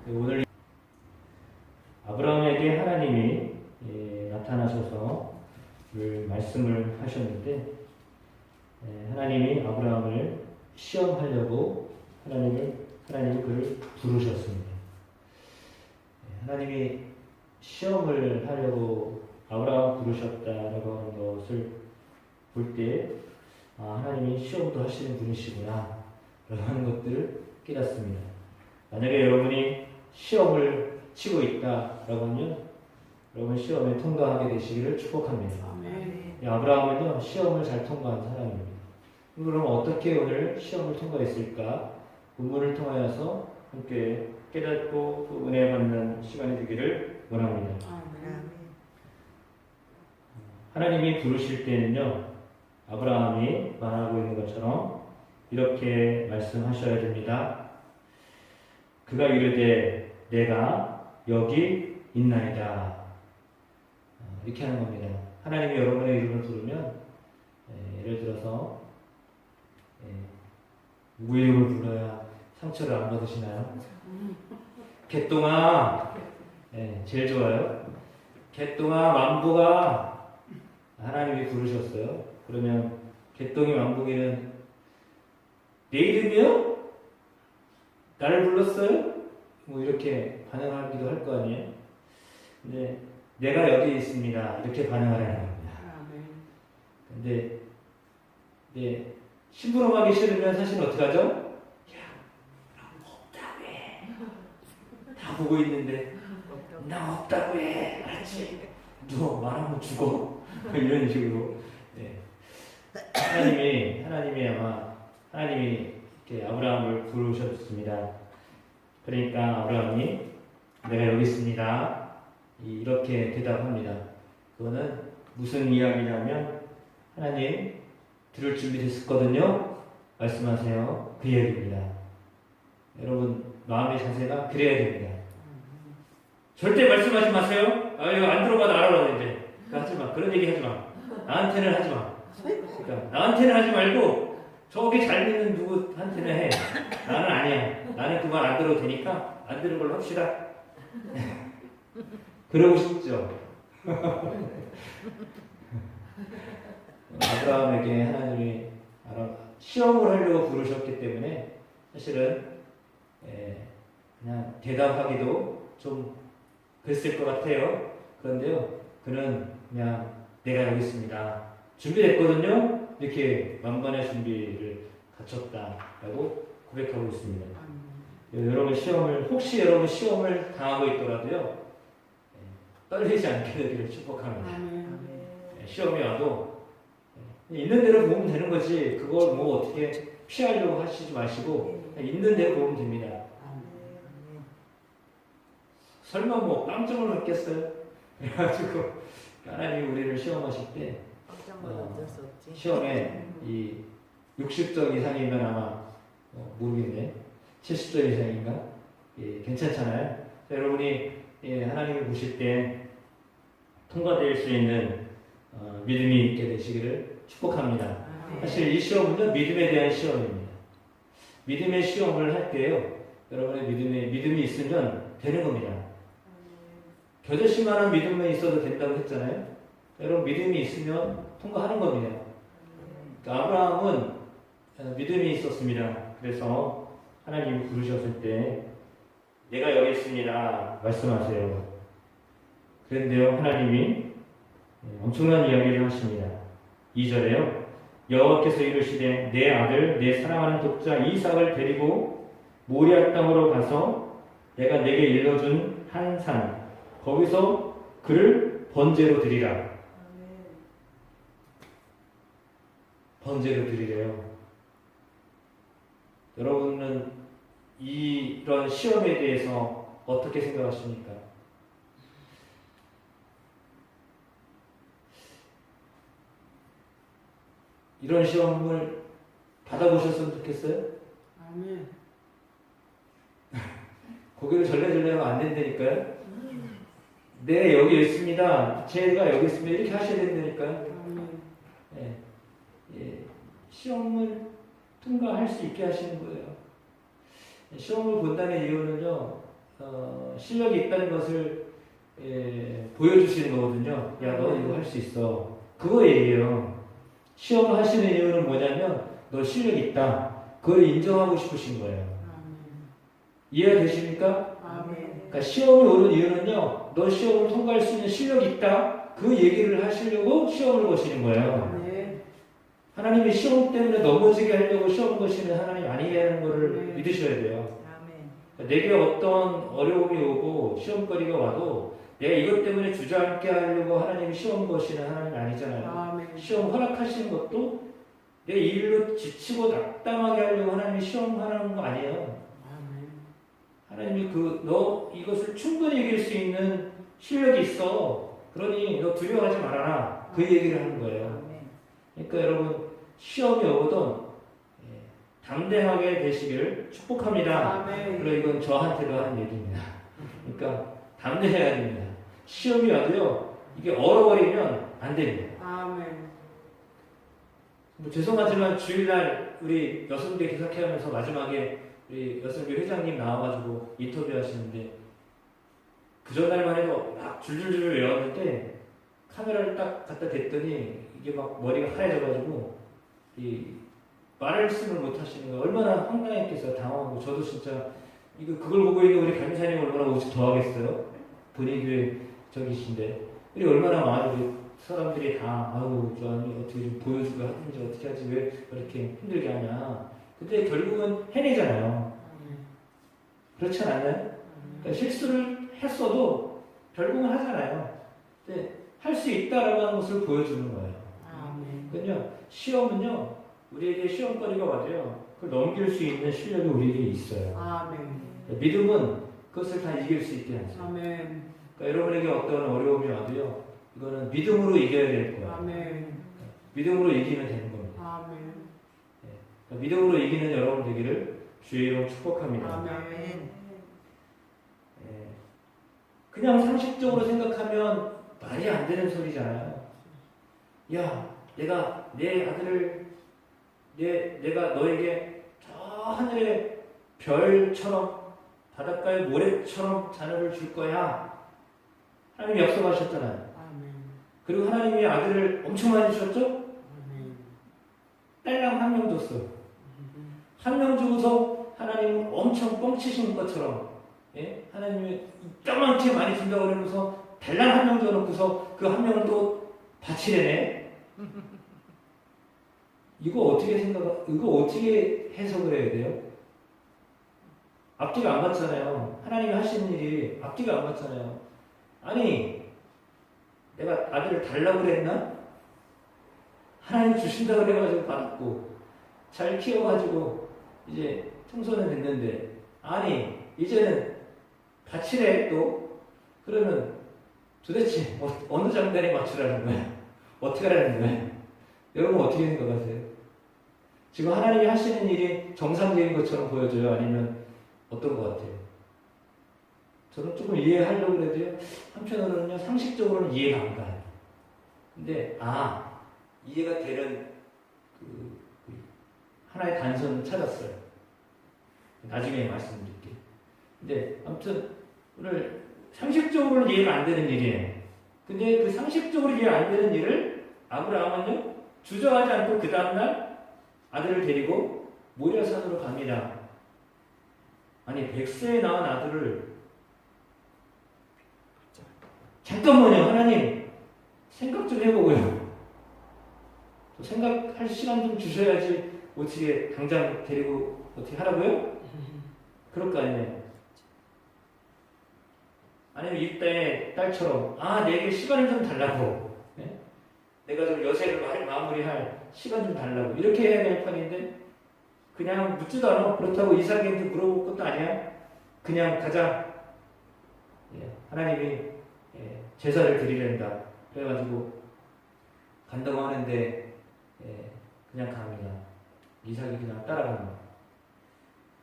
오늘 아브라함에게 하나님이 나타나셔서 말씀을 하셨는데, 하나님이 아브라함을 시험하려고 하나님이 그를 부르셨습니다. 하나님이 시험을 하려고 아브라함 부르셨다라고 하는 것을 볼 때, 하나님이 시험도 하시는 분이시구나 라고 하는 것들을 깨닫습니다. 만약에 여러분이 시험을 치고 있다라고 하면 여러분 시험에 통과하게 되시기를 축복합니다. 아브라함은요, 시험을 잘 통과한 사람입니다. 그럼 어떻게 오늘 시험을 통과했을까? 본문을 통하여서 함께 깨닫고 또 은혜 받는 시간이 되기를 원합니다. 하나님이 부르실 때는요, 아브라함이 말하고 있는 것처럼 이렇게 말씀하셔야 됩니다. 그가 이르되 내가 여기 있나이다. 이렇게 하는 겁니다. 하나님이 여러분의 이름을 부르면, 예를 들어서 누구 이름을 불러야 상처를 안 받으시나요? 개똥아, 제일 좋아요. 개똥아, 만보가 하나님이 부르셨어요. 그러면 개똥이 만보기는 내 이름이요? 나를 불렀어요? 뭐 이렇게 반응하기도 할 거 아니에요? 근데 내가 여기 있습니다. 이렇게 반응하라는 겁니다. 근데 심부름하기 싫으면 사실 어떻게 하죠? 야, 나 없다고 해. 다 보고 있는데 나 없다고 해. 알았지? 너 말하면 죽어. 이런 식으로. 하나님이 이렇게 아브라함을 부르셨습니다. 그러니까 아브라함이 내가 여기 있습니다. 이렇게 대답합니다. 그거는 무슨 이야기냐면, 하나님 들을 준비 됐었거든요. 말씀하세요. 그 얘기입니다. 여러분 마음의 자세가 그래야 됩니다. 절대 말씀하지 마세요. 이거 안 들어봐도 알아라 이제. 하지 마. 그런 얘기 하지 마. 나한테는 하지 마. 그러니까 나한테는 하지 말고 저기 잘 믿는 누구한테는 해. 나는 아니야. 나는 그 말 안 들어도 되니까 안 들은 걸로 합시다. 그러고 싶죠. 아브라함에게 하나님이 시험을 하려고 부르셨기 때문에 사실은 그냥 대답하기도 좀 그랬을 것 같아요. 그런데요, 그는 그냥 내가 여기 있습니다. 준비됐거든요. 이렇게 만반의 준비를 갖췄다라고 고백하고 있습니다. 혹시 여러분 시험을 당하고 있더라도요, 떨리지 않게 되기를 축복합니다. 시험이 와도 있는 대로 보면 되는 거지, 그걸 뭐 어떻게 피하려고 하시지 마시고 있는 대로 보면 됩니다. 설마 뭐 깜짝을 받겠어요? 그래가지고 하나님이 우리를 시험하실 때 시험에 이 60점 이상이면 아마 모르겠네, 70점 이상인가? 괜찮잖아요. 여러분이 하나님을 보실 때 통과될 수 있는 믿음이 있게 되시기를 축복합니다. 사실 이 시험은요, 믿음에 대한 시험입니다. 믿음의 시험을 할 때요, 여러분의 믿음이 있으면 되는 겁니다. 겨자씨만한 믿음이 있어도 된다고 했잖아요. 여러분 믿음이 있으면 통과하는 겁니다. 그러니까 아브라함은 믿음이 있었습니다. 그래서 하나님이 부르셨을 때 내가 여기 있습니다 말씀하세요. 그런데요, 하나님이 엄청난 이야기를 하십니다. 2절에요. 여호와께서 이르시되 내 아들 내 사랑하는 독자 이삭을 데리고 모리아 땅으로 가서 내가 내게 일러준 한 산 거기서 그를 번제로 드리라. 번제로 드리래요. 여러분은 이런 시험에 대해서 어떻게 생각하십니까? 이런 시험을 받아보셨으면 좋겠어요? 아멘. 고개를 절레절레 하면 안 된다니까요? 네, 여기 있습니다. 제가 여기 있습니다. 이렇게 하셔야 된다니까요? 시험을 통과할 수 있게 하시는 거예요. 시험을 본다는 이유는요, 실력이 있다는 것을 보여주시는 거거든요. 야, 너 이거 할 수 있어. 그거 얘기해요. 시험을 하시는 이유는 뭐냐면 너 실력 있다. 그걸 인정하고 싶으신 거예요. 이해되십니까? 그러니까 시험이 오는 이유는요. 너 시험을 통과할 수 있는 실력이 있다. 그 얘기를 하시려고 시험을 거시는 거예요. 하나님이 시험 때문에 넘어지게 하려고 시험 거시는 하나님 아니라는 것을 믿으셔야 돼요. 내게 어떤 어려움이 오고 시험거리가 와도 내가 이것 때문에 주저앉게 하려고 하나님이 시험 거시는 하나님 아니잖아요. 시험 허락하시는 것도 내 일로 지치고 낙담하게 하려고 하나님이 시험하는 거 아니에요. 하나님이 너 이것을 충분히 이길 수 있는 실력이 있어. 그러니 너 두려워하지 말아라. 그 얘기를 하는 거예요. 그러니까 여러분 시험이 오거든 담대하게 되시기를 축복합니다. 그리고 이건 저한테도 하는 얘기입니다. 그러니까 담대해야 됩니다. 시험이 와도요 이게 얼어버리면 안 됩니다. 뭐 죄송하지만 주일날 우리 여성대 기사회하면서 마지막에 우리 여성대 회장님 나와가지고 인터뷰하시는데 그 전날만 해도 막 줄줄줄 외웠는데 카메라를 딱 갖다 댔더니 이게 막 머리가 하얘져가지고 말씀을 못 하시는 거예요. 얼마나 황당했겠어요. 당황하고 저도 진짜 그걸 보고 있는 우리 강사님 얼마나 오직 더 하겠어요. 본인 교회 저기신데 우리 얼마나 많은 사람들이 다 아우 저아니 어떻게 좀 보여주고 하든지 어떻게 하지 왜 이렇게 힘들게 하냐. 근데 결국은 해내잖아요. 그렇지 않나요? 그러니까 실수를 했어도 결국은 하잖아요. 근데 할 수 있다라고 하는 것을 보여주는 거예요. 그러니까 시험은요 우리에게 시험거리가 와도요 그걸 넘길 수 있는 실력이 우리에게 있어요. 믿음은 그것을 다 이길 수 있게 하죠. 그러니까 여러분에게 어떤 어려움이 와도요 이거는 믿음으로 이겨야 될 거예요. 믿음으로 이기면 되는 겁니다. 그러니까 믿음으로 이기는 여러분 되기를 주의 이름 축복합니다. 그냥 상식적으로 생각하면 말이 안 되는 소리잖아요. 야, 내가 내 아들을 내가 너에게 저 하늘의 별처럼 바닷가의 모래처럼 자녀를 줄 거야. 하나님이 약속하셨잖아요. 그리고 하나님이 아들을 엄청 많이 주셨죠? 딸랑 한 명 줬어요. 한 명 주고서 하나님은 엄청 뻥치신 것처럼 하나님이 이따만큼 많이 준다고 그러면서 달랑 한 명 줘놓고서 그 한 명을 또 바치래네. 이거 어떻게 해석을 해야 돼요? 앞뒤가 안 맞잖아요. 하나님이 하시는 일이 앞뒤가 안 맞잖아요. 아니, 내가 아들을 달라고 그랬나? 하나님 주신다고 그래가지고 받았고, 잘 키워가지고, 이제 청소는 됐는데, 아니, 이제는 바치래 또? 그러면 도대체 어느 장단에 맞추라는 거야? 어떻게 하라는 거야? 여러분 어떻게 생각하세요? 지금 하나님이 하시는 일이 정상적인 것처럼 보여져요? 아니면 어떤 것 같아요? 저는 조금 이해하려고 해도요, 한편으로는요, 상식적으로는 이해가 안 가요. 근데, 이해가 되는 하나의 단서는 찾았어요. 나중에 말씀드릴게요. 근데, 아무튼, 오늘 상식적으로는 이해가 안 되는 일이에요. 근데 그 상식적으로 이해 안 되는 일을 아브라함은요, 주저하지 않고 그 다음날 아들을 데리고 모리아산으로 갑니다. 아니 100세에 낳은 아들을 잠깐만요. 하나님 생각 좀 해보고요. 생각할 시간 좀 주셔야지 어떻게 당장 데리고 어떻게 하라고요? 그럴 거 아니에요. 아니면 이때 딸처럼 내게 시간을 좀 달라고 내가 좀 여세를 마무리할 시간 좀 달라고 이렇게 해야 될 판인데 그냥 묻지도 않아. 그렇다고 이삭에게 물어볼 것도 아니야. 그냥 가자. 하나님이 제사를 드리랜다. 그래가지고 간다고 하는데 그냥 갑니다. 이삭이 그냥 따라가는 거야.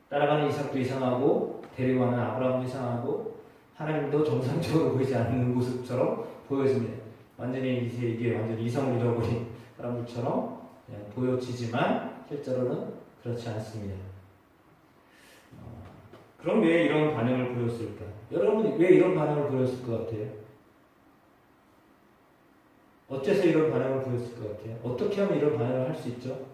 따라가는 이삭도 이상하고 데리고 가는 아브라함도 이상하고 하나님도 정상적으로 보이지 않는 모습처럼 보여집니다. 완전히 이게 완전히 이성을 잃어버린 사람들처럼 보여지지만 실제로는 그렇지 않습니다. 그럼 왜 이런 반응을 보였을까? 여러분이 왜 이런 반응을 보였을 것 같아요? 어째서 이런 반응을 보였을 것 같아요? 어떻게 하면 이런 반응을 할 수 있죠?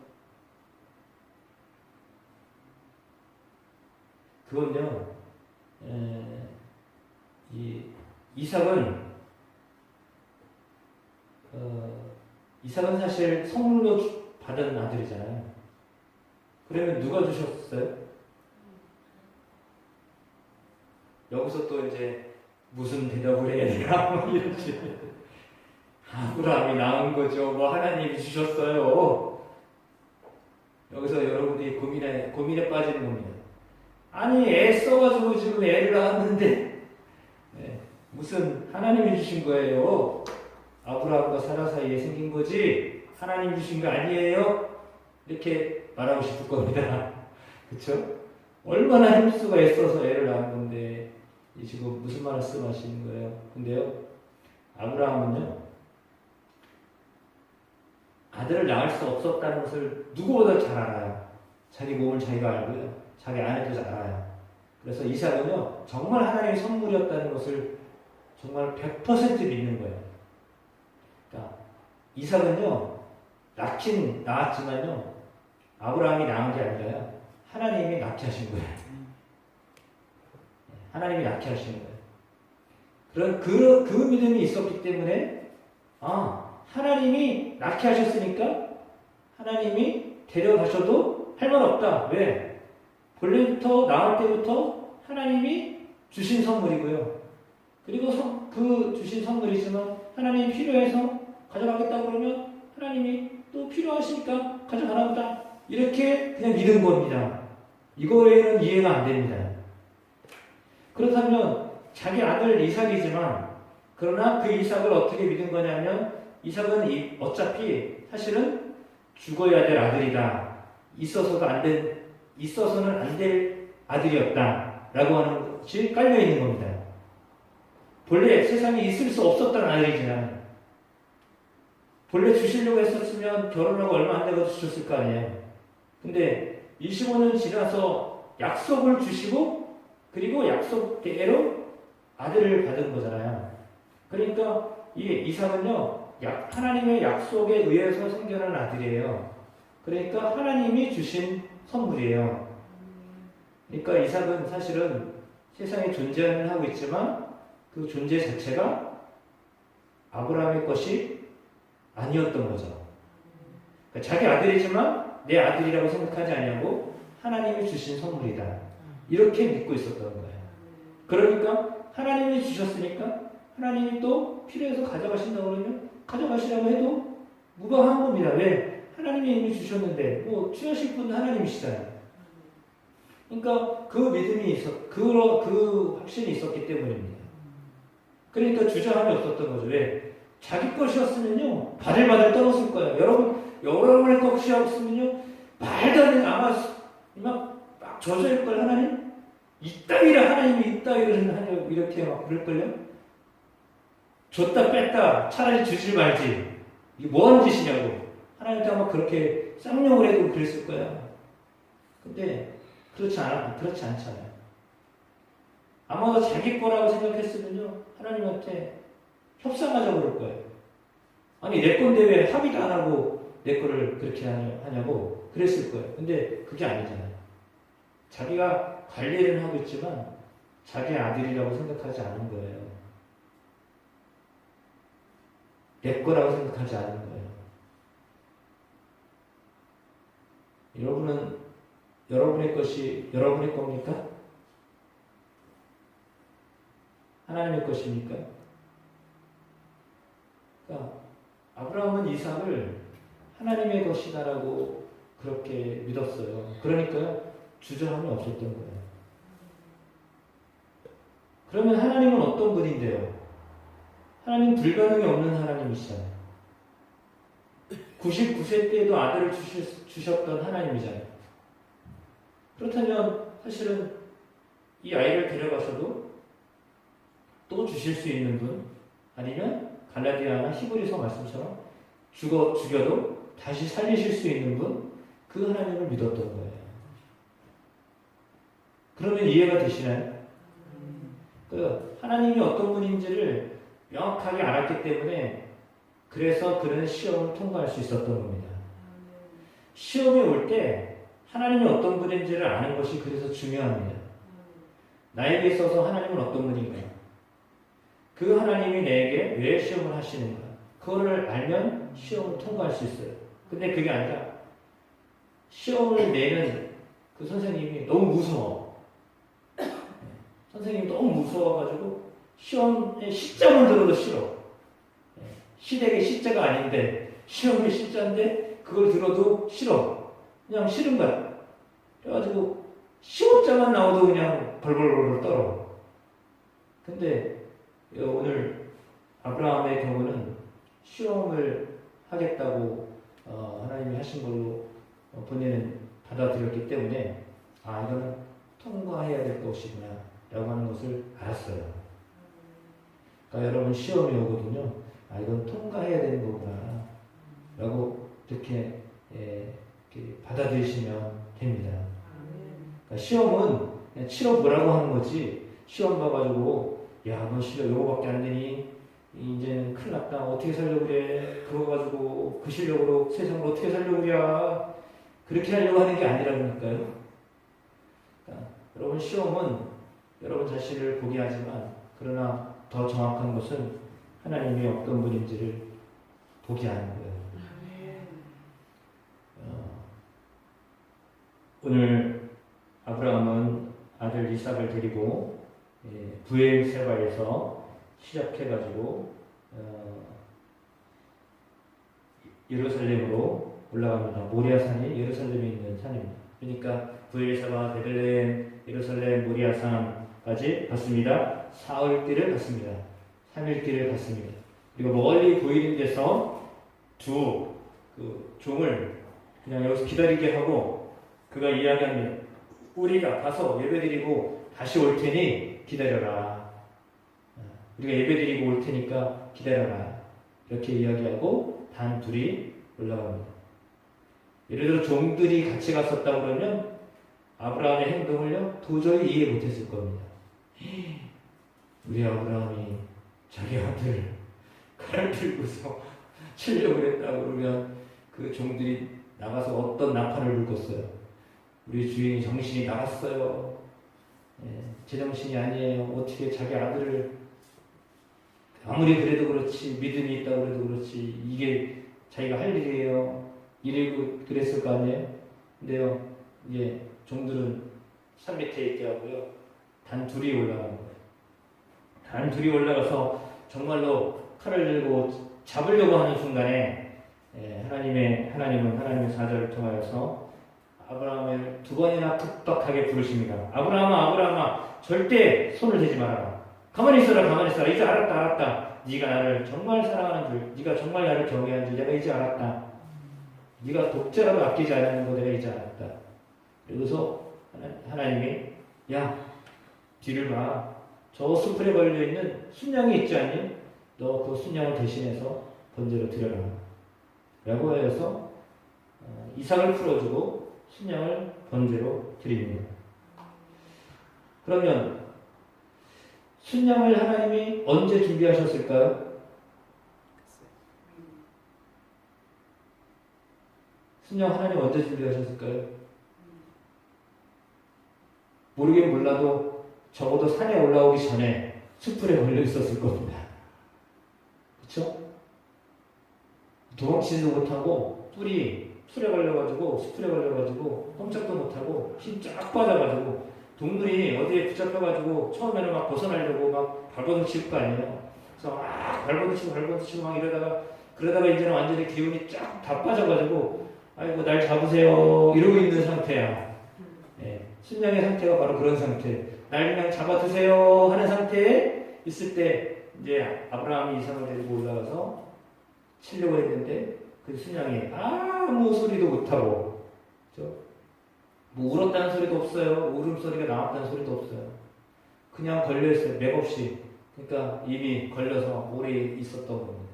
그건요, 이삭은 이삭은 사실 선물로 받은 아들이잖아요. 그러면 누가 주셨어요? 여기서 또 이제 무슨 대답을 해야 되나 뭐 이러지. 아브라함이 낳은 거죠. 뭐 하나님이 주셨어요. 여기서 여러분들이 고민에 빠지는 겁니다. 아니 애 써가지고 지금 애를 낳았는데 무슨 하나님이 주신 거예요. 아브라함과 사라 사이에 생긴 거지 하나님 주신 거 아니에요. 이렇게 말하고 싶을 겁니다. 그렇죠? 얼마나 힘수가 있어서 애를 낳은 건데 지금 무슨 말씀하시는 거예요? 근데요, 아브라함은요 아들을 낳을 수 없었다는 것을 누구보다 잘 알아요. 자기 몸을 자기가 알고요, 자기 아내도 잘 알아요. 그래서 이삭은요 정말 하나님의 선물이었다는 것을 정말 100% 믿는 거예요. 그러니까 이삭은요 낳긴 낳았지만요 아브라함이 낳은 게 아니라요 하나님이 낳게 하신 거예요. 하나님이 낳게 하신 거예요. 그런 그 믿음이 있었기 때문에 하나님이 낳게 하셨으니까 하나님이 데려가셔도 할 말 없다. 왜? 본래부터 낳을 때부터 하나님이 주신 선물이고요. 그리고 그 주신 선물이지만 하나님이 필요해서 가져가겠다고 그러면 하나님이 또 필요하시니까 가져가나 보다. 이렇게 그냥 믿은 겁니다. 이거 외에는 이해가 안 됩니다. 그렇다면 자기 아들 이삭이지만 그러나 그 이삭을 어떻게 믿은 거냐면 이삭은 어차피 사실은 죽어야 될 아들이다. 있어서는 안 될 아들이었다. 라고 하는 것이 깔려 있는 겁니다. 본래 세상에 있을 수 없었던 아들이지만 본래 주시려고 했었으면 결혼하고 얼마 안 되고 주셨을 거 아니에요. 근데 25년 지나서 약속을 주시고 그리고 약속대로 아들을 받은 거잖아요. 그러니까 이 이삭은요 하나님의 약속에 의해서 생겨난 아들이에요. 그러니까 하나님이 주신 선물이에요. 그러니까 이삭은 사실은 세상에 존재는 하고 있지만 그 존재 자체가 아브라함의 것이 아니었던 거죠. 그러니까 자기 아들이지만 내 아들이라고 생각하지 않냐고 하나님이 주신 선물이다. 이렇게 믿고 있었던 거예요. 그러니까 하나님이 주셨으니까 하나님이 또 필요해서 가져가신다고 그러면 가져가시라고 해도 무방한 겁니다. 왜? 하나님이 이미 주셨는데 뭐 취하실 분은 하나님이시잖아요. 그러니까 그 믿음이 그 확신이 있었기 때문입니다. 그러니까 주저함이 없었던 거죠. 왜? 자기 것이었으면요 바들바들 떨었을 거예요. 여러분의 것이었으면요 말도 안 되는 아마 막 저주할 걸 하나님 이따위를 하나님이 이따위를 하냐고 이렇게 막 그럴걸요. 줬다 뺐다 차라리 주질 말지 이게 뭐하는 짓이냐고 하나님도 아마 그렇게 쌍욕을 해도 그랬을 거야. 근데 그렇지 않잖아요. 아마도 자기 거라고 생각했으면요 하나님한테 협상하자고 그럴 거예요. 아니 내 건데 왜 합의도 안 하고 내 거를 그렇게 하냐고 그랬을 거예요. 근데 그게 아니잖아요. 자기가 관리를 하고 있지만 자기 아들이라고 생각하지 않은 거예요. 내 거라고 생각하지 않은 거예요. 여러분은 여러분의 것이 여러분의 겁니까? 하나님의 것입니까? 그러니까 아브라함은 이삭을 하나님의 것이다라고 그렇게 믿었어요. 그러니까요 주저함이 없었던 거예요. 그러면 하나님은 어떤 분인데요? 하나님 불가능이 없는 하나님이시잖아요. 99세 때에도 아들을 주셨던 하나님이잖아요. 그렇다면 사실은 이 아이를 데려가셔도 또 주실 수 있는 분, 아니면 갈라디아나 히브리서 말씀처럼 죽여도 다시 살리실 수 있는 분, 그 하나님을 믿었던 거예요. 그러면 이해가 되시나요? 하나님이 어떤 분인지를 명확하게 알았기 때문에 그래서 그는 시험을 통과할 수 있었던 겁니다. 시험이 올 때 하나님이 어떤 분인지를 아는 것이 그래서 중요합니다. 나에게 있어서 하나님은 어떤 분인가? 그 하나님이 내게 왜 시험을 하시는가? 그거를 알면 시험을 통과할 수 있어요. 근데 그게 아니라 시험을 내는 그 선생님이 너무 무서워. 선생님이 너무 무서워가지고 시험의 시점을 들어도 싫어. 시댁의 시자가 아닌데 시험의 시자인데 그걸 들어도 싫어. 그냥 싫은 거야. 그래가지고 시험자만 나오도 그냥 벌벌벌 떨어. 근데 오늘 아브라함의 경우는 시험을 하겠다고 하나님이 하신 걸로 본인은 받아들였기 때문에 이거는 통과해야 될 것이구나 라고 하는 것을 알았어요. 그러니까 여러분 시험이 오거든요. 이건 통과해야 되는 거구나 라고 이렇게 받아들이시면 됩니다. 그러니까 시험은 그냥 치러보라고 하는 거지, 시험 봐가지고 너 실력 요거밖에 안 되니 이제는 큰일 났다, 어떻게 살려고 그래, 그거 가지고 그 실력으로 세상을 어떻게 살려고 그래, 그렇게 하려고 하는 게 아니라니까요. 그러니까 여러분 시험은 여러분 자신을 보게 하지만 그러나 더 정확한 것은 하나님이 어떤 분인지를 보게 하는 거예요. 오늘 아브라함은 아들 이삭을 데리고 부엘세바에서 시작해가지고 예루살렘으로 올라갑니다. 모리아산이 예루살렘에 있는 산입니다. 그러니까 부엘세바, 베들레헴, 예루살렘, 모리아산까지 갔습니다. 사흘길을 갔습니다. 3일길을 갔습니다. 그리고 멀리 보이는 데서 두 종을 그냥 여기서 기다리게 하고 그가 이야기합니다. 우리가 가서 예배드리고 다시 올 테니 기다려라. 우리가 예배드리고 올 테니까 기다려라. 이렇게 이야기하고 단 둘이 올라갑니다. 예를 들어 종들이 같이 갔었다 그러면 아브라함의 행동을요 도저히 이해 못했을 겁니다. 우리 아브라함이 자기 아들 칼을 들고서 치려고 했다 그러면 그 종들이 나가서 어떤 나팔을 불었어요. 우리 주인이 정신이 나갔어요. 제정신이 아니에요. 어떻게 자기 아들을, 아무리 그래도 그렇지, 믿음이 있다고 그래도 그렇지, 이게 자기가 할 일이에요. 이래고 그랬을 거 아니에요. 근데요, 이제 종들은 산 밑에 있게 하고요, 단 둘이 올라가는 거예요. 단 둘이 올라가서 정말로 칼을 들고 잡으려고 하는 순간에 하나님은 하나님의 사자를 통하여서 아브라함을 두 번이나 급박하게 부르십니다. 아브라함아, 절대 손을 대지 말아라. 가만히 있어라. 이제 알았다. 네가 나를 정말 사랑하는 줄, 네가 정말 나를 경외하는 줄 내가 이제 알았다. 네가 독자라도 아끼지 않는 거 내가 이제 알았다. 그래서 하나님이 뒤를 봐. 저 숲에 걸려있는 순양이 있지 않니? 너 그 순양을 대신해서 번제로 드려라. 라고 해서 이삭을 풀어주고 순양을 번제로 드립니다. 그러면 순양을 하나님이 언제 준비하셨을까요? 순양 하나님 언제 준비하셨을까요? 모르긴 몰라도 적어도 산에 올라오기 전에 숯불에 걸려 있었을 겁니다. 그렇죠? 도망치지도 못하고 뿔이 풀에 걸려가지고 숯불에 걸려가지고 꼼짝도 못하고 힘 쫙 빠져가지고 동물이 어디에 붙잡혀가지고 처음에는 막 벗어나려고 막 발버둥칠 거 아니에요. 그래서 막 발버둥치고 막 그러다가 이제는 완전히 기운이 쫙 다 빠져가지고 아이고 날 잡으세요 이러고 있는 상태야. 순양의 상태가 바로 그런 상태. 날 그냥 잡아 드세요 하는 상태에 있을 때 이제 아브라함이 이삭을 데리고 올라가서 치려고 했는데 그 순양이 아무 소리도 못하고 뭐 울었다는 소리도 없어요. 울음소리가 나왔다는 소리도 없어요. 그냥 걸려있어요. 맥없이. 그러니까 이미 걸려서 오래 있었던 겁니다.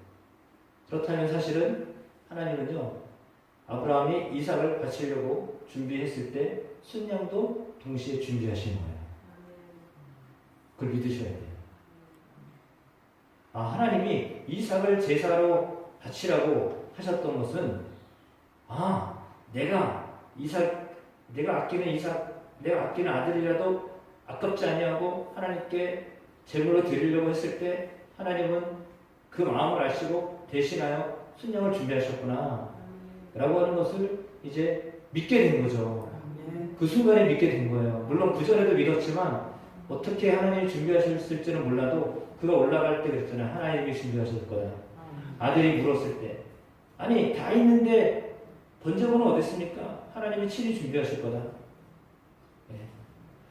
그렇다면 사실은 하나님은요 아브라함이 이삭을 바치려고 준비했을 때 순양도 동시에 준비하신 거예요. 그걸 믿으셔야 돼요. 아, 하나님이 이삭을 제사로 바치라고 하셨던 것은, 아, 내가 아끼는 아들이라도 아깝지 아니하고 하나님께 제물로 드리려고 했을 때 하나님은 그 마음을 아시고 대신하여 순양을 준비하셨구나 라고 하는 것을 이제 믿게 된 거죠. 그 순간에 믿게 된 거예요. 물론 그 전에도 믿었지만 어떻게 하나님이 준비하셨을지는 몰라도 그가 올라갈 때 그랬잖아요. 하나님이 준비하실 거다. 아들이 물었을 때, 아니 다 있는데 번제물은 어딨습니까? 하나님이 친히 준비하실 거다.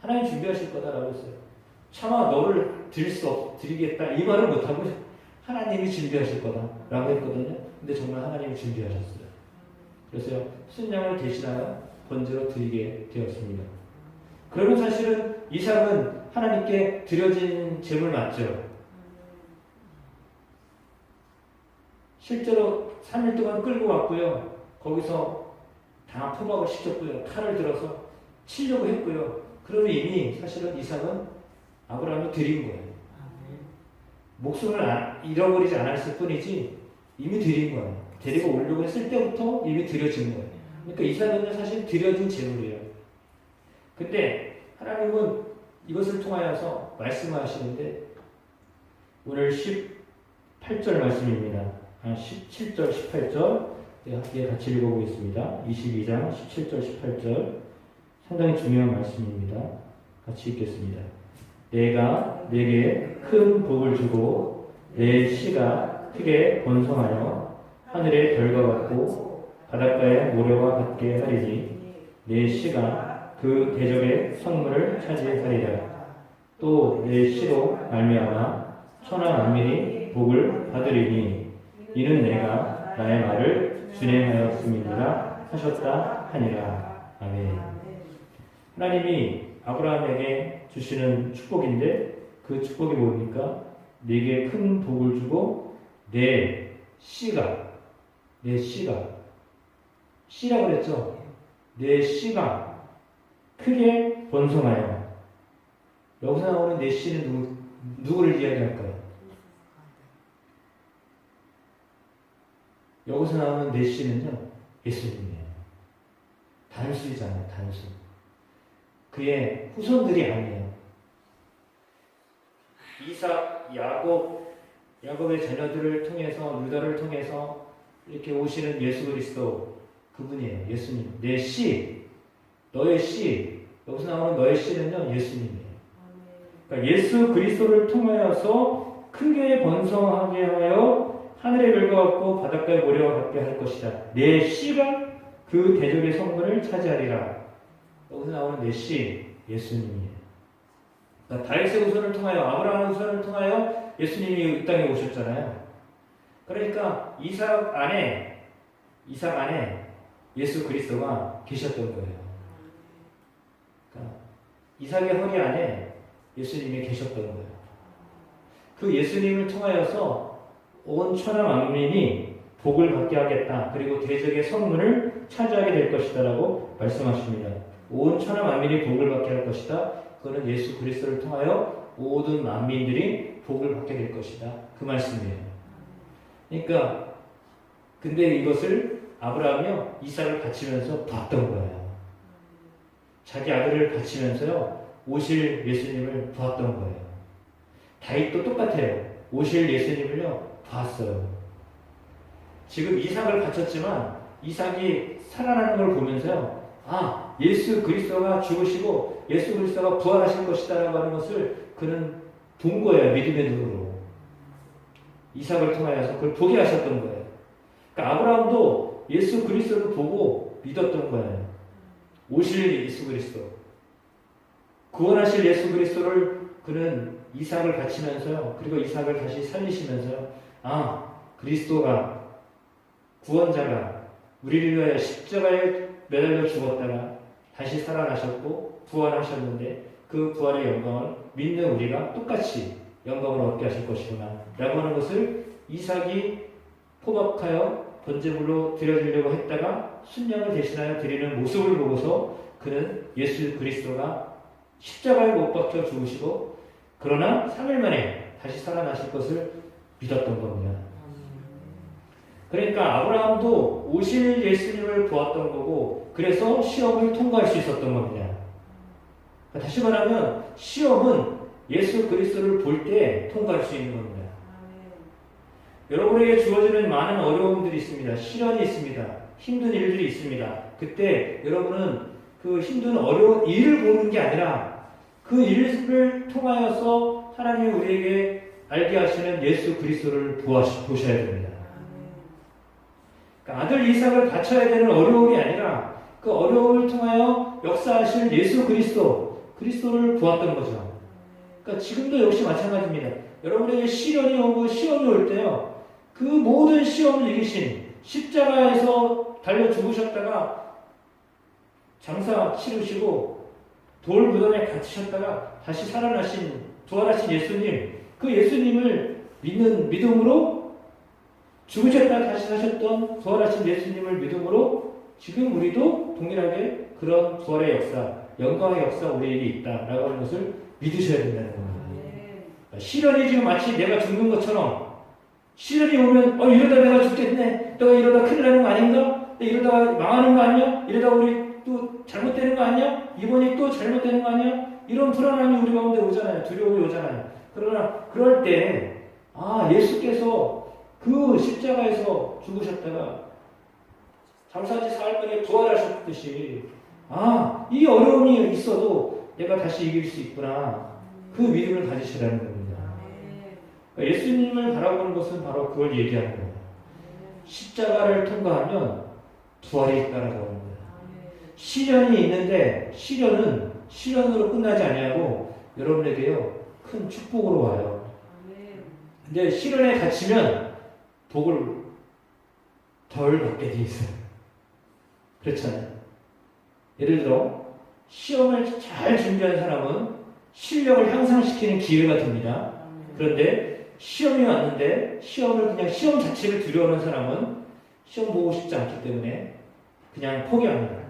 하나님 준비하실 거다라고 했어요. 차마 너를 드리겠다 이 말을 못하고 하나님이 준비하실 거다라고 했거든요. 근데 정말 하나님이 준비하셨어요. 그래서 순양을 대신하여 번제로 드리게 되었습니다. 그러면 사실은 이삭은 하나님께 드려진 제물 맞죠? 실제로 3일 동안 끌고 왔고요. 거기서 다 포박을 시켰고요. 칼을 들어서 치려고 했고요. 그러면 이미 사실은 이삭은 아브라함이 드린 거예요. 목숨을 잃어버리지 않았을 뿐이지 이미 드린 거예요. 데리고 오려고 했을 때부터 이미 드려진 거예요. 그러니까 이삭은 사실 드려진 제물이에요. 근데 하나님은 이것을 통하여서 말씀하시는데 오늘 18절 말씀입니다. 17절, 18절 함께 같이 읽어보겠습니다. 22장 17절, 18절 상당히 중요한 말씀입니다. 같이 읽겠습니다. 내가 내게 큰 복을 주고 내 씨가 크게 번성하여 하늘의 별과 같고 바닷가의 모래와 같게 하리니 내 씨가 그 대적의 성문을 차지하리라. 또 내 씨로 말미암아 천하 만민이 복을 받으리니 이는 내가 나의 말을 준행하였음이니라 하셨다 하니라. 아멘. 하나님이 아브라함에게 주시는 축복인데 그 축복이 뭡니까? 네게 큰 복을 주고 내 씨라고 그랬죠? 내 씨가 크게 번성하여. 여기서 나오는 내 씨는 누구를 이야기할까요? 여기서 나오는 내 씨는요, 예수님이에요. 단수잖아요, 단수. 그의 후손들이 아니에요. 이삭, 야곱의 자녀들을 통해서, 유다를 통해서 이렇게 오시는 예수 그리스도, 그분이에요. 예수님. 내 씨, 너의 씨. 여기서 나오는 너의 씨는요, 예수님이에요. 그러니까 예수 그리스도를 통하여서 크게 번성하게 하여 하늘의 별과 같고 바닷가의 모래와 같게 할 것이다. 내 씨가 그 대적의 성문을 차지하리라. 여기서 나오는 내 씨, 예수님이에요. 그러니까 다윗의 후손을 통하여, 아브라함의 후손을 통하여 예수님이 이 땅에 오셨잖아요. 그러니까 이삭 안에 예수 그리스도가 계셨던 거예요. 그러니까 이삭의 허리 안에 예수님이 계셨던 거예요. 그 예수님을 통하여서 온 천하 만민이 복을 받게 하겠다. 그리고 대적의 성문을 차지하게 될 것이다 라고 말씀하십니다. 온 천하 만민이 복을 받게 할 것이다. 그거는 예수 그리스도를 통하여 모든 만민들이 복을 받게 될 것이다. 그 말씀이에요. 그러니까 근데 이것을 아브라함이요 이삭을 바치면서 봤던 거예요. 자기 아들을 바치면서요 오실 예수님을 보았던 거예요. 다윗도 똑같아요. 오실 예수님을요 봤어요. 지금 이삭을 바쳤지만 이삭이 살아나는 걸 보면서요 아 예수 그리스도가 죽으시고 예수 그리스도가 부활하실 것이다 라고 하는 것을 그는 본 거예요. 믿음의 눈으로. 이삭을 통하여서 그걸 보게 하셨던 거예요. 그러니까 아브라함도 예수 그리스도를 보고 믿었던 거예요. 오실 예수 그리스도. 구원하실 예수 그리스도를 그는 이삭을 바치면서요. 그리고 이삭을 다시 살리시면서요. 아, 그리스도가 구원자가 우리를 위하여 십자가에 매달려 죽었다가 다시 살아나셨고 부활하셨는데 그 부활의 영광을 믿는 우리가 똑같이 영광을 얻게 하실 것이구나 라고 하는 것을 이삭이 포박하여 번제물로 드려주려고 했다가 순양을 대신하여 드리는 모습을 보고서 그는 예수 그리스도가 십자가에 못 박혀 죽으시고 그러나 3일 만에 다시 살아나실 것을 믿었던 겁니다. 그러니까 아브라함도 오실 예수님을 보았던 거고 그래서 시험을 통과할 수 있었던 겁니다. 다시 말하면 시험은 예수 그리스도를 볼 때 통과할 수 있는 겁니다. 여러분에게 주어지는 많은 어려움들이 있습니다. 시련이 있습니다. 힘든 일들이 있습니다. 그때 여러분은 그 힘든 어려운 일을 보는 게 아니라 그 일을 통하여서 하나님이 우리에게 알게 하시는 예수 그리스도를 보셔야 됩니다. 그러니까 아들 이삭을 바쳐야 되는 어려움이 아니라 그 어려움을 통하여 역사하실 예수 그리스도를 보았던 거죠. 그러니까 지금도 역시 마찬가지입니다. 여러분에게 시련이 오고 시험이 올 때요. 그 모든 시험을 이기신 십자가에서 달려 죽으셨다가 장사 치르시고 돌 무덤에 갇히셨다가 다시 살아나신 부활하신 예수님, 그 예수님을 믿음으로 죽으셨다가 다시 사셨던 부활하신 예수님을 믿음으로 지금 우리도 동일하게 그런 부활의 역사, 영광의 역사 우리에게 있다라고 하는 것을 믿으셔야 된다는 겁니다. 시련이 지금 마치 내가 죽는 것처럼 시련이 오면 이러다 내가 죽겠네, 내가 이러다 큰일 나는 거 아닌가, 이러다 망하는 거 아니야, 이러다 우리 또 잘못되는 거 아니야, 이번에 또 잘못되는 거 아니야, 이런 불안함이 우리 가운데 오잖아요. 두려움이 오잖아요. 그러나 그럴 때 예수께서 그 십자가에서 죽으셨다가 장사지 사흘 만에 부활하셨듯이 이 어려움이 있어도 내가 다시 이길 수 있구나, 그 믿음을 가지시라는 겁니다. 그러니까 예수님을 바라보는 것은 바로 그걸 얘기하는 겁니다. 십자가를 통과하면 부활이 있다라고 합니다. 시련이 있는데 시련은 시련으로 끝나지 아니하고 여러분에게요 큰 축복으로 와요. 근데 시련에 갇히면 복을 덜 받게 돼 있어요. 그렇잖아요. 예를 들어 시험을 잘 준비한 사람은 실력을 향상시키는 기회가 됩니다. 그런데 시험이 왔는데 시험을 그냥 시험 자체를 두려워하는 사람은 시험 보고 싶지 않기 때문에 그냥 포기합니다.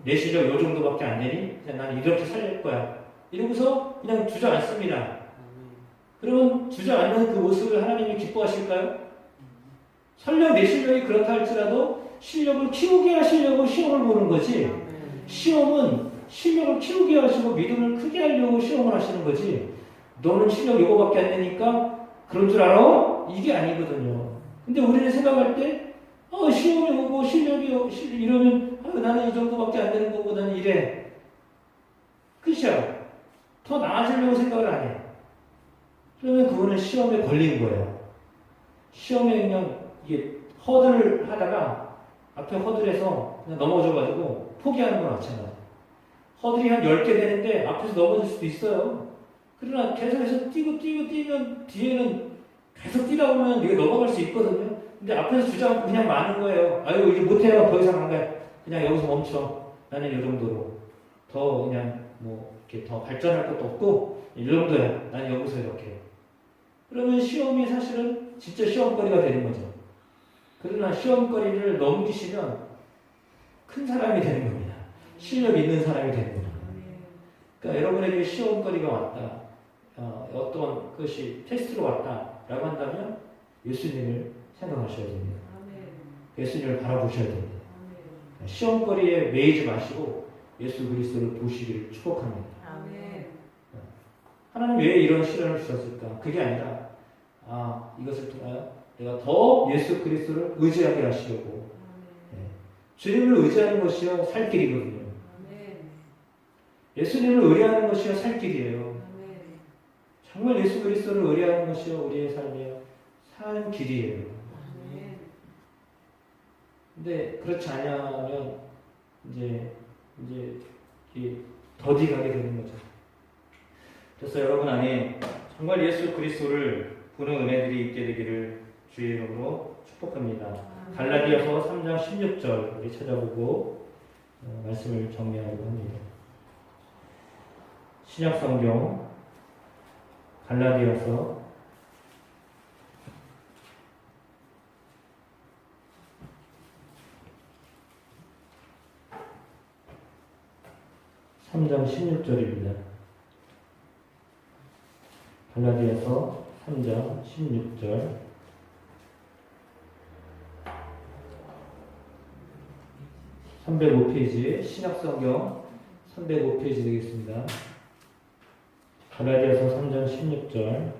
내 실력 요 정도밖에 안 되니 그냥 나는 이렇게 살릴 거야, 이러고서 그냥 주저앉습니다. 그러면 주저앉는 그 모습을 하나님이 기뻐하실까요? 설령 내 실력이 그렇다 할지라도 실력을 키우게 하시려고 시험을 보는 거지, 시험은 실력을 키우게 하시고 믿음을 크게 하려고 시험을 하시는 거지, 너는 실력 요거밖에 안 되니까 그런 줄 알아? 이게 아니거든요. 근데 우리는 생각할 때 시험이 오고 실력이 이러면 나는 이 정도밖에 안 되는 거고 나는 이래. 끝이야. 더 나아지려고 생각을 안 해. 그러면 그거는 시험에 걸린 거예요. 시험에 그냥 이게 허들을 하다가 앞에 허들에서 그냥 넘어져가지고 포기하는 건 마찬가지. 허들이 한 10개 되는데 앞에서 넘어질 수도 있어요. 그러나 계속해서 뛰면 뒤에는 계속 뛰다 보면 이게 넘어갈 수 있거든요. 근데 앞에서 주저앉고 그냥 마는 거예요. 이제 못해요. 더 이상 안 가요. 그냥 여기서 멈춰. 나는 이 정도로. 더 그냥 이렇게 더 발전할 것도 없고 이 정도야. 난 여기서 이렇게. 그러면 시험이 사실은 진짜 시험거리가 되는 거죠. 그러나 시험거리를 넘기시면 큰 사람이 되는 겁니다. 실력 있는 사람이 되는 겁니다. 그러니까 여러분에게 시험거리가 왔다, 어떤 것이 테스트로 왔다라고 한다면 예수님을 생각하셔야 됩니다. 예수님을 바라보셔야 됩니다. 시험거리에 매이지 마시고 예수 그리스도를 보시기를 축복합니다. 하나님 왜 이런 시련을 주셨을까? 그게 아니라 이것을 통하여 내가 더 예수 그리스도를 의지하게 하시려고. 주님을 의지하는 것이요 살 길이거든요. 예수님을 의뢰하는 것이요 살 길이에요. 정말 예수 그리스도를 의뢰하는 것이요 우리의 삶이요 사는 길이에요. 근데 그렇지 않으면 이제 더디 가게 되는 거죠. 그래서 여러분 안에 정말 예수 그리스도를 보는 은혜들이 있게 되기를 주의 이름으로 축복합니다. 갈라디아서 3장 16절 우리 찾아보고 말씀을 정리하려고 합니다. 신약성경 갈라디아서 3장 16절입니다. 갈라디아서 3장 16절. 305페이지, 신약성경 305페이지 되겠습니다. 갈라디아서 3장 16절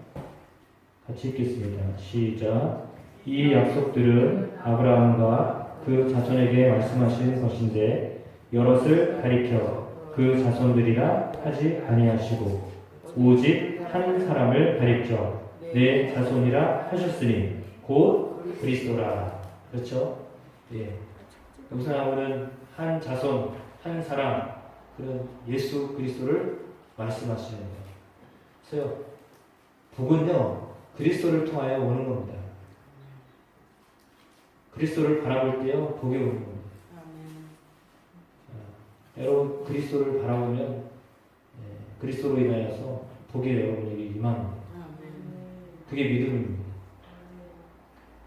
같이 읽겠습니다. 시작. 이 약속들은 아브라함과 그 자손에게 말씀하신 것인데 여럿을 가리켜 그 자손들이라 하지 아니하시고 오직 한 사람을 가리켜 내 자손이라 하셨으니 곧 그리스도라. 그렇죠? 예. 우선하고는 한 자손, 한 사람, 그런 예수 그리스도를 말씀하시는 거예요. 그래서 복은요, 그리스도를 통하여 오는 겁니다. 그리스도를 바라볼 때요, 복이 오는 겁니다. 여러분, 그리스도를 바라보면 그리스도로 인하여서 복이 여러분에게 임합니다. 그게 믿음입니다.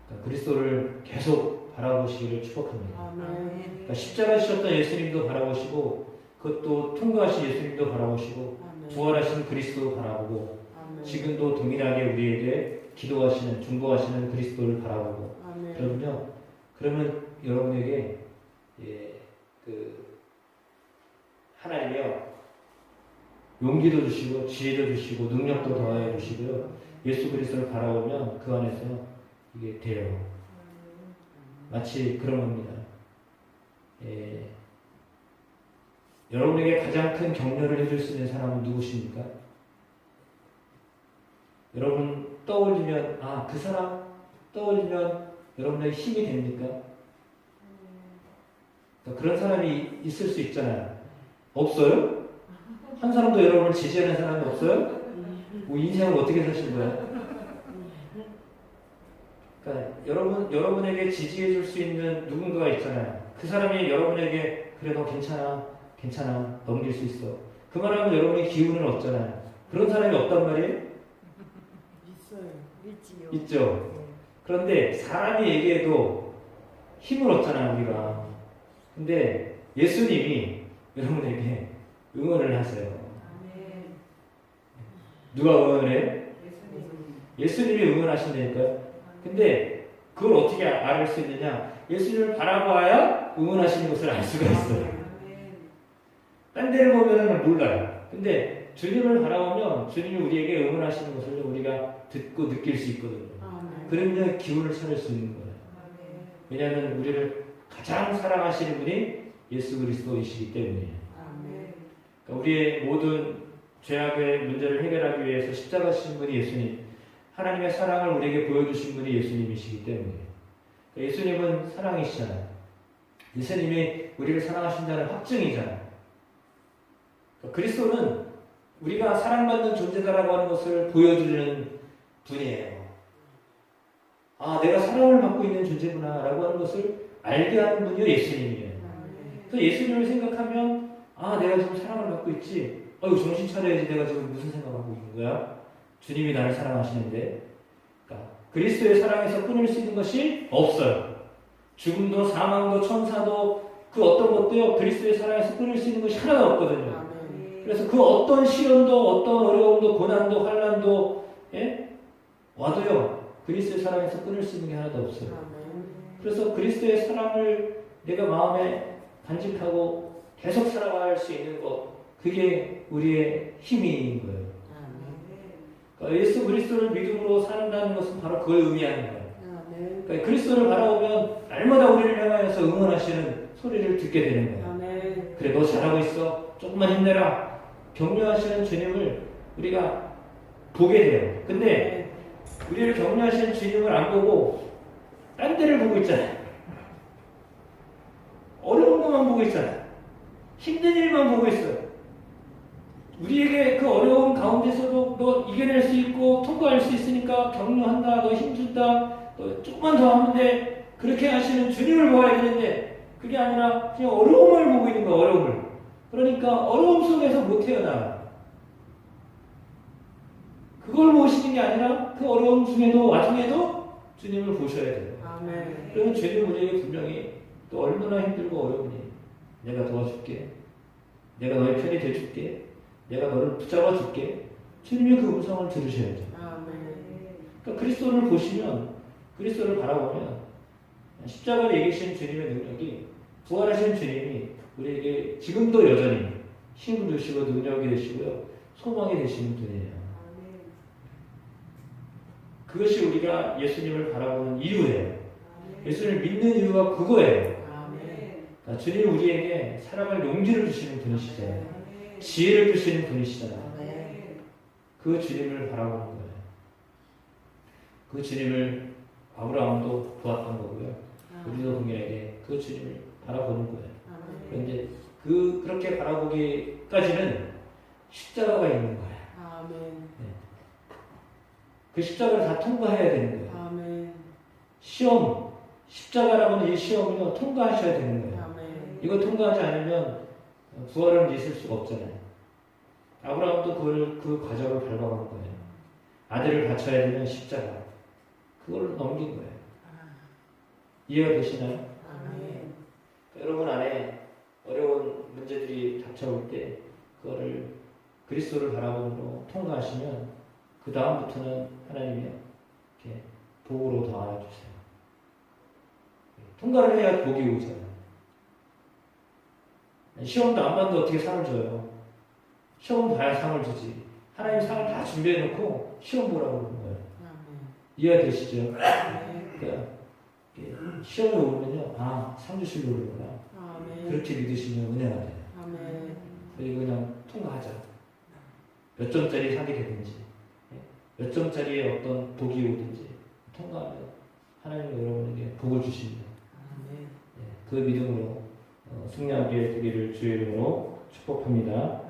그러니까 그리스도를 계속 바라보시기를 축복합니다. 그러니까 십자가 지셨던 예수님도 바라보시고, 그것도 통과하신 예수님도 바라보시고, 부활하신 그리스도도 바라보고, 지금도 동일하게 우리에게 기도하시는, 중보하시는 그리스도를 바라보고, 그러면요, 그러면 여러분에게 하나님이요, 용기도 주시고, 지혜도 주시고, 능력도 더하여 주시고요, 예수 그리스도를 바라보면 그 안에서 이게 돼요. 마치 그런 겁니다. 여러분에게 가장 큰 격려를 해줄 수 있는 사람은 누구십니까? 여러분 떠올리면, 그 사람 떠올리면 여러분에게 힘이 됩니까? 그러니까 그런 사람이 있을 수 있잖아요. 없어요? 한 사람도 여러분을 지지하는 사람이 없어요? 뭐 인생을 어떻게 사신 거예요? 그러니까 여러분에게 지지해 줄 수 있는 누군가가 있잖아요. 그 사람이 여러분에게 그래 너 괜찮아 넘길 수 있어. 그 말하면 여러분이 기운을 얻잖아요. 그런 사람이 없단 말이에요? 있어요. 있죠. 그런데 사람이 얘기해도 힘을 얻잖아요, 우리가. 근데 예수님이 여러분에게 응원을 하세요. 누가 응원을 해요? 예수님이 응원하신다니까요. 근데 그걸 어떻게 알 수 있느냐? 예수님을 바라봐야 응원하시는 것을 알 수가 있어요. 딴 데를 보면 몰라요. 근데 주님을 바라보면 주님이 우리에게 응원하시는 것을 우리가 듣고 느낄 수 있거든요. 그러면 기운을 찾을 수 있는 거예요. 왜냐하면 우리를 가장 사랑하시는 분이 예수 그리스도이시기 때문이에요. 그러니까 우리의 모든 죄악의 문제를 해결하기 위해서 십자가 지신 분이 예수님, 하나님의 사랑을 우리에게 보여주신 분이 예수님이시기 때문이에요. 그러니까 예수님은 사랑이시잖아요. 예수님이 우리를 사랑하신다는 확증이잖아요. 그러니까 그리스도는 우리가 사랑받는 존재다라고 하는 것을 보여주는 분이에요. 내가 사랑을 받고 있는 존재구나 라고 하는 것을 알게 하는 분이 예수님이에요. 그래서 예수님을 생각하면 내가 지금 사랑을 받고 있지. 정신 차려야지. 내가 지금 무슨 생각하고 있는 거야? 주님이 나를 사랑하시는데. 그러니까 그리스도의 사랑에서 끊을 수 있는 것이 없어요. 죽음도 사망도 천사도 그 어떤 것도요, 그리스도의 사랑에서 끊을 수 있는 것이 하나도 없거든요. 그래서 그 어떤 시련도 어떤 어려움도 고난도 환난도 와도요, 그리스도의 사랑에서 끊을 수 있는 게 하나도 없어요. 그래서 그리스도의 사랑을 내가 마음에 간직하고 계속 살아갈 수 있는 것, 그게 우리의 힘인 거예요. 그러니까 예수 그리스도를 믿음으로 산다는 것은 바로 그걸 의미하는 거예요. 그러니까 그리스도를 바라보면 날마다 우리를 향하여서 응원하시는 소리를 듣게 되는 거예요. 그래, 너 잘하고 있어. 조금만 힘내라. 격려하시는 주님을 우리가 보게 돼요. 근데 우리를 격려하시는 주님을 안 보고 딴 데를 보고 있잖아요. 어려운 것만 보고 있잖아요. 힘든 일만 보고 있어요. 우리에게 그 어려움 가운데서도 너 이겨낼 수 있고 통과할 수 있으니까 격려한다, 너 힘준다, 너 조금만 더 하면 돼. 그렇게 하시는 주님을 보아야 되는데 그게 아니라 그냥 어려움을 보고 있는 거야, 어려움을. 그러니까 어려움 속에서 못 태어나요. 그걸 보시는 게 아니라 그 어려움 중에도 와중에도 주님을 보셔야 돼요. 그러면 주님 우리에게 분명히 또 얼마나 힘들고 어려우니 내가 도와줄게. 내가 너의 편이 돼줄게. 내가 너를 붙잡아 줄게. 주님의 그 음성을 들으셔야죠. 아멘. 그러니까 그리스도를 보시면, 그리스도를 바라보면 십자가를 이기신 주님의 능력이, 부활하신 주님이 우리에게 지금도 여전히 힘을 주시고 능력이 되시고요, 소망이 되시는 분이에요. 그것이 우리가 예수님을 바라보는 이유예요. 예수님을 믿는 이유가 그거예요. 그러니까 주님 우리에게 살아갈 용기를 주시는 분이시잖아요. 지혜를 주시는 분이시잖아요. 그 주님을 바라보는 거예요. 그 주님을 아브라함도 보았던 거고요. 우리도 동일하게 그 주님을 바라보는 거예요. 그런데 그렇게 바라보기까지는 십자가가 있는 거예요. 그 십자가를 다 통과해야 되는 거예요. 시험, 십자가라고 하는 이 시험을 통과하셔야 되는 거예요. 이거 통과하지 않으면 부활을 있을 수가 없잖아요. 아브라함도 그 과정을 밟아간 거예요. 아들을 바쳐야 되는 십자가. 그걸 넘긴 거예요. 이해가 되시나요? 여러분 안에 어려운 문제들이 닥쳐올 때 그거를 그리스도를 바라보므로 통과하시면 그 다음부터는 하나님이 이렇게 복으로 더 안아주세요. 통과를 해야 복이 오잖아요. 시험도 안 봤는데 어떻게 상을 줘요? 시험 봐야 상을 주지. 하나님 상을 다 준비해 놓고 시험 보라고 그러는 거예요. 이해가 되시죠? 그러니까 시험이 오면요, 상 주시려고 그러구나. 그렇게 믿으시면 은혜가 돼요. 그리고 그냥 통과하자. 몇 점짜리 상이 되든지, 몇 점짜리의 어떤 복이 오든지 통과하면 하나님 여러분에게 복을 주십니다. 그 믿음으로 승리하게 되기를 주의 이름으로 축복합니다.